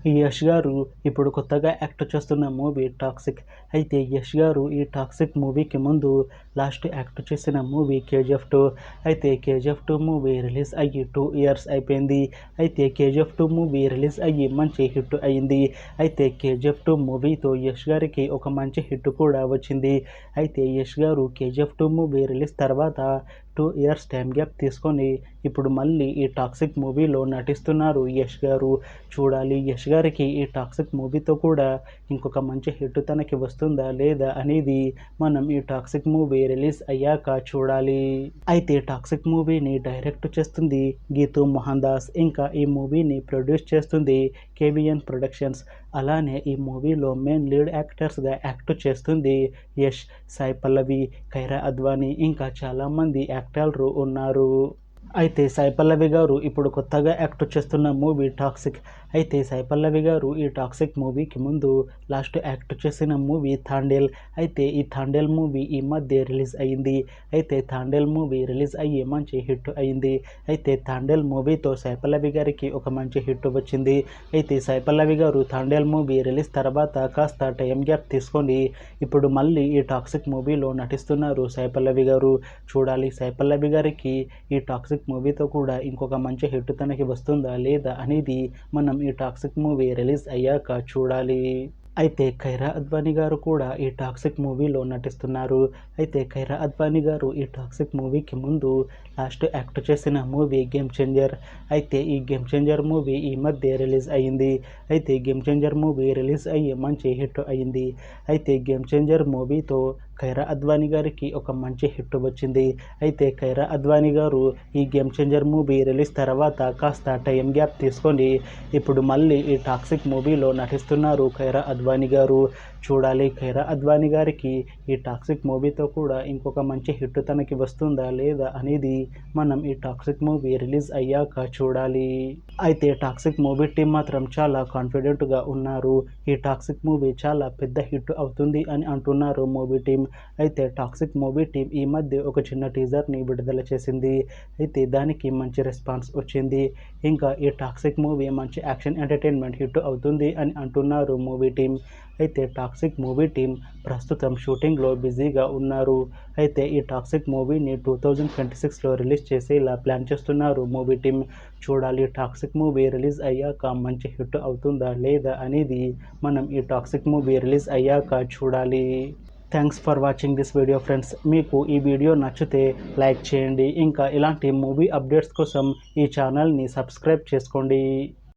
యష్ గారు ఇప్పుడు కొత్తగా యాక్ట్ చేస్తున్న మూవీ 'టాక్సిక్'. అయితే యష్ గారు ఈ 'టాక్సిక్' మూవీకి ముందు లాస్ట్ యాక్ట్ చేసిన మూవీ 'కేజీఎఫ్ 2'. అయితే 'కేజీఎఫ్ 2' మూవీ రిలీజ్ అయ్యి 2 ఇయర్స్ అయిపోయింది. అయితే 'కేజీఎఫ్ 2' మూవీ రిలీజ్ అయ్యి మంచి హిట్ అయింది. అయితే 'కేజీఎఫ్ 2' మూవీతో యష్ గారికి ఒక మంచి హిట్ కూడా వచ్చింది. అయితే యష్ గారు 'కేజీఎఫ్ 2' మూవీ రిలీజ్ తర్వాత 2 ఇయర్స్ టైం గ్యాప్ తీసుకొని ఇప్పుడు మళ్ళీ ఈ 'టాక్సిక్' మూవీలో నటిస్తున్నారు యష్ గారు. చూడాలి యష్ గారికి ఈ 'టాక్సిక్' మూవీతో కూడా ఇంకొక మంచి హిట్ తనకి వస్తుందా లేదా అనేది మనం ఈ 'టాక్సిక్' మూవీ రిలీజ్ అయ్యాక చూడాలి. అయితే 'టాక్సిక్' మూవీని డైరెక్ట్ చేస్తుంది గీతూ మోహన్ దాస్. ఇంకా ఈ మూవీని ప్రొడ్యూస్ చేస్తుంది కేవీఎన్ ప్రొడక్షన్స్. అలానే ఈ మూవీలో మెయిన్ లీడ్ యాక్టర్స్గా యాక్ట్ చేస్తుంది యష్, సాయి పల్లవి, కైరా అద్వానీ ఇంకా చాలామంది యాక్టర్లు ఉన్నారు. అయితే సాయి పల్లవి గారు ఇప్పుడు కొత్తగా యాక్ట్ చేస్తున్న మూవీ 'టాక్సిక్'. అయితే సాయి పల్లవి గారు ఈ 'టాక్సిక్' మూవీకి ముందు లాస్ట్ యాక్ట్ చేసిన మూవీ 'తాండేల్'. అయితే ఈ 'తాండేల్' మూవీ ఈ మధ్య రిలీజ్ అయ్యింది. అయితే 'తాండేల్' మూవీ రిలీజ్ అయ్యి మంచి హిట్ అయింది. అయితే 'తాండేల్' మూవీతో సాయి పల్లవి గారికి ఒక మంచి హిట్ వచ్చింది. అయితే సాయి పల్లవి గారు 'తాండేల్' మూవీ రిలీజ్ తర్వాత కాస్త టైం గ్యాప్ తీసుకొని ఇప్పుడు మళ్ళీ ఈ 'టాక్సిక్' మూవీలో నటిస్తున్నారు సాయి పల్లవి గారు. చూడాలి సాయి పల్లవి గారికి ఈ 'టాక్సిక్' మూవీతో కూడా ఇంకొక మంచి హిట్ తనకి వస్తుందా లేదా అనేది మనం ఈ 'టాక్సిక్' మూవీ రిలీజ్ అయ్యాక చూడాలి. అయితే కైరా అద్వానీ గారు కూడా ఈ 'టాక్సిక్' మూవీలో నటిస్తున్నారు. అయితే కైరా అద్వానీ గారు ఈ 'టాక్సిక్' మూవీకి ముందు లాస్ట్ యాక్ట్ చేసిన మూవీ 'గేమ్ చేంజర్'. అయితే ఈ 'గేమ్ చేంజర్' మూవీ ఈ మధ్య రిలీజ్ అయ్యింది. అయితే 'గేమ్ చేంజర్' మూవీ రిలీజ్ అయ్యి మంచి హిట్ అయ్యింది. అయితే 'గేమ్ చేంజర్' మూవీతో కైరా అద్వానీ గారికి ఒక మంచి హిట్ వచ్చింది. అయితే కైరా అద్వానీ గారు ఈ 'గేమ్ చేంజర్' మూవీ రిలీజ్ తర్వాత కాస్త టైం గ్యాప్ తీసుకొని ఇప్పుడు మళ్ళీ ఈ 'టాక్సిక్' మూవీలో నటిస్తున్నారు కైరా అద్వానీ గారు. చూడాలి కైరా అద్వానీ గారికి ఈ 'టాక్సిక్' మూవీతో కూడా ఇంకొక మంచి హిట్ తనకి వస్తుందా లేదా అనేది మనం ఈ 'టాక్సిక్' మూవీ రిలీజ్ అయ్యాక చూడాలి. అయితే 'టాక్సిక్' మూవీ టీం మాత్రం చాలా కాన్ఫిడెంట్గా ఉన్నారు. ఈ 'టాక్సిక్' మూవీ చాలా పెద్ద హిట్ అవుతుంది అని అంటున్నారు మూవీ టీం. అయితే 'టాక్సిక్' మూవీ టీం ఈ మధ్య ఒక చిన్న టీజర్ని విడుదల చేసింది. అయితే దానికి మంచి రెస్పాన్స్ వచ్చింది. ఇంకా ఈ 'టాక్సిక్' మూవీ మంచి యాక్షన్ ఎంటర్టైన్మెంట్ హిట్ అవుతుంది అని అంటున్నారు మూవీ టీం. అయితే 'టాక్సిక్' మూవీ టీం ప్రస్తుతం షూటింగ్లో బిజీగా ఉన్నారు. అయితే ఈ 'టాక్సిక్' మూవీని 2026లో రిలీజ్ చేసేలా ప్లాన్ చేస్తున్నారు మూవీ టీం. చూడాలి 'టాక్సిక్' మూవీ రిలీజ్ అయ్యాక మంచి హిట్ అవుతుందా లేదా అనేది మనం ఈ 'టాక్సిక్' మూవీ రిలీజ్ అయ్యాక చూడాలి. Thanks for watching this video friends. మీకు ఈ వీడియో నచ్చితే లైక్ చేయండి. ఇంకా ఇలాంటి మూవీ అప్డేట్స్ కోసం ఈ ఛానల్ని సబ్స్క్రైబ్ చేసుకోండి.